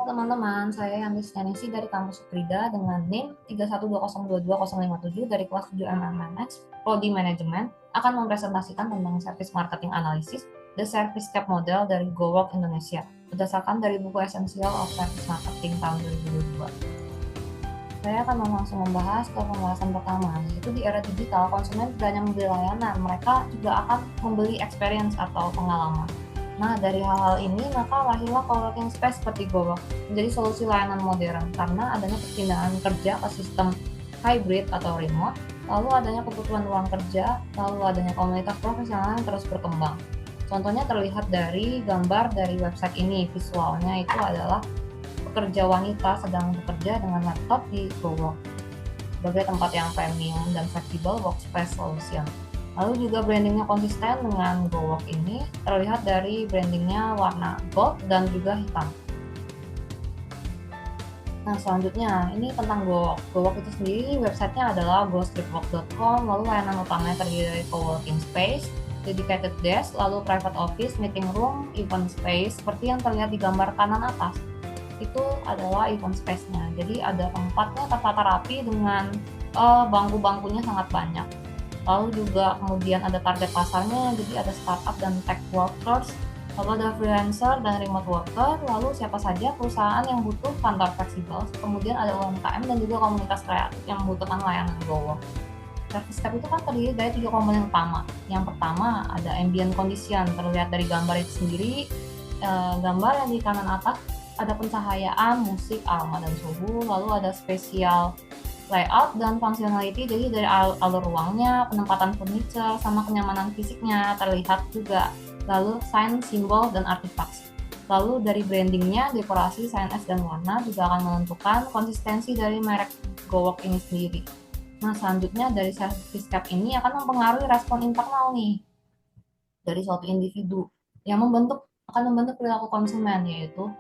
teman-teman, saya Yandis Yanisi dari kampus Ukrida dengan NIM 312022057 dari kelas 7 MMNS, Prodi Manajemen, akan mempresentasikan tentang Service Marketing Analysis, The Service Cap Model dari GoWork Indonesia, berdasarkan dari buku Essential of Service Marketing tahun 2022. Saya akan langsung membahas ke pembahasan pertama, yaitu di era digital, konsumen tidak hanya membeli layanan, mereka juga akan membeli experience atau pengalaman. Nah, dari hal-hal ini, maka lahirlah coworking space seperti GoWork menjadi solusi layanan modern karena adanya perpindahan kerja ke sistem hybrid atau remote, lalu adanya kebutuhan ruang kerja, lalu adanya komunitas profesional yang terus berkembang. Contohnya terlihat dari gambar dari website ini, visualnya itu adalah pekerja wanita sedang bekerja dengan laptop di GoWork sebagai tempat yang premium dan flexible workspace solution. Lalu juga brandingnya konsisten dengan GoWork ini terlihat dari brandingnya warna gold dan juga hitam. Nah, selanjutnya ini tentang GoWork. GoWork itu sendiri websitenya adalah gostreetwork.com, lalu layanan utamanya terdiri dari coworking space, dedicated desk, lalu private office, meeting room, event space, seperti yang terlihat di gambar kanan atas. Itu adalah event space-nya. Jadi ada tempatnya tertata rapi dengan bangku-bangkunya sangat banyak. Lalu juga kemudian ada target pasarnya, jadi ada startup dan tech workers, lalu ada freelancer dan remote worker, lalu siapa saja perusahaan yang butuh kantor fleksibel, kemudian ada UMKM dan juga komunitas kreatif yang membutuhkan layanan GoWork. Service Cap itu kan terdiri dari 3 komponen utama. Yang pertama ada ambient condition, terlihat dari gambar itu sendiri. Gambar yang di kanan atas ada pencahayaan, musik, aroma, dan suhu, lalu ada spesial layout dan functionality, jadi dari alur ruangnya, penempatan furniture, sama kenyamanan fisiknya terlihat juga. Lalu sign, simbol, dan artifacts. Lalu dari brandingnya, dekorasi, signage, dan warna juga akan menentukan konsistensi dari merek GoWork ini sendiri. Nah, selanjutnya dari Service Cap ini akan mempengaruhi respon internal nih dari suatu individu yang akan membentuk perilaku konsumen, yaitu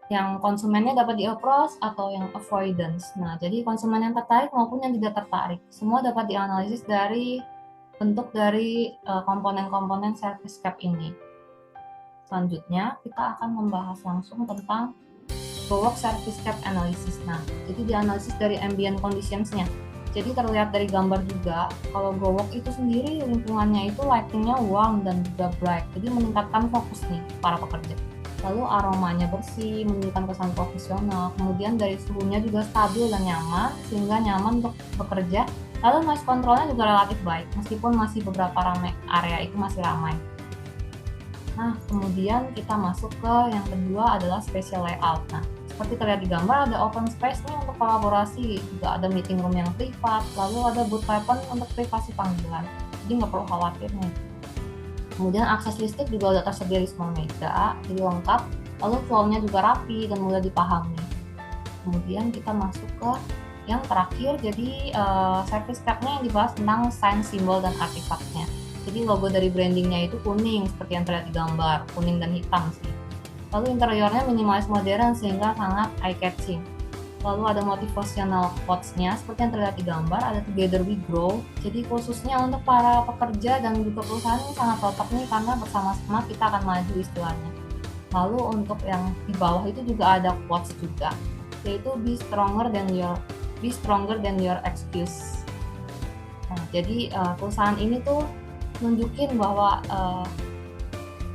yang konsumennya dapat di-approach atau yang avoidance. Nah, jadi konsumen yang tertarik maupun yang tidak tertarik, semua dapat dianalisis dari bentuk dari komponen-komponen Service Cap ini. Selanjutnya, kita akan membahas langsung tentang GoWork Service Cap Analysis. Nah, jadi dianalisis dari ambient conditions-nya. Jadi terlihat dari gambar juga, kalau GoWork itu sendiri lingkungannya itu lighting-nya warm dan juga bright, jadi meningkatkan fokus nih para pekerja. Lalu aromanya bersih, menunjukkan kesan profesional, kemudian dari suhunya juga stabil dan nyaman, sehingga nyaman untuk bekerja. Lalu noise controlnya juga relatif baik, meskipun masih beberapa area itu masih ramai. Nah, kemudian kita masuk ke yang kedua adalah spatial layout. Nah, seperti terlihat di gambar ada open space nih untuk kolaborasi, juga ada meeting room yang privat, lalu ada booth weapon untuk privasi panggilan. Jadi nggak perlu khawatir nih. Kemudian akses listrik juga udah tersedia di semua meja, jadi lengkap, lalu flow-nya juga rapi dan mudah dipahami. Kemudian kita masuk ke yang terakhir, jadi Service Cap-nya yang dibahas tentang sign, simbol, dan artifaknya. Jadi logo dari brandingnya itu kuning, seperti yang terlihat di gambar, kuning dan hitam sih. Lalu interiornya minimalis modern sehingga sangat eye-catching. Lalu ada motivational quotes-nya seperti yang terlihat di gambar, ada Together We Grow. Jadi khususnya untuk para pekerja dan juga perusahaan ini sangat cocok nih karena bersama-sama kita akan maju istilahnya. Lalu untuk yang di bawah itu juga ada quotes juga, yaitu be stronger than your excuse. Nah, jadi perusahaan ini tuh nunjukin bahwa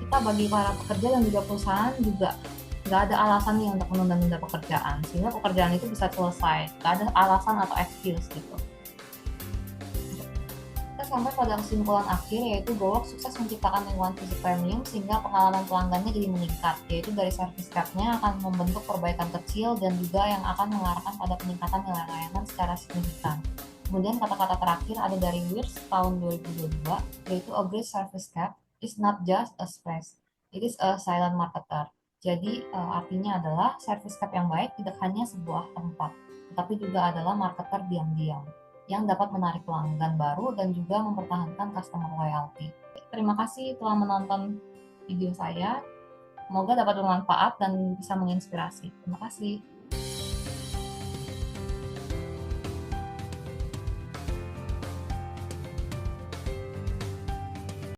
kita bagi para pekerja dan juga perusahaan juga nggak ada alasan nih untuk menunda-nunda pekerjaan, sehingga pekerjaan itu bisa selesai, nggak ada alasan atau excuse gitu. Kita sampai pada kesimpulan akhir, yaitu GoWork sukses menciptakan lingkungan fisik premium sehingga pengalaman pelanggannya jadi meningkat, yaitu dari Service Cap-nya akan membentuk perbaikan kecil dan juga yang akan mengarahkan pada peningkatan nilai layanan secara signifikan. Kemudian kata-kata terakhir ada dari Wirtz tahun 2022, yaitu a great Service Cap is not just a space, it is a silent marketer. Jadi artinya adalah Service Cap yang baik tidak hanya sebuah tempat, tetapi juga adalah marketer diam-diam yang dapat menarik pelanggan baru dan juga mempertahankan customer loyalty. Terima kasih telah menonton video saya. Semoga dapat bermanfaat dan bisa menginspirasi. Terima kasih.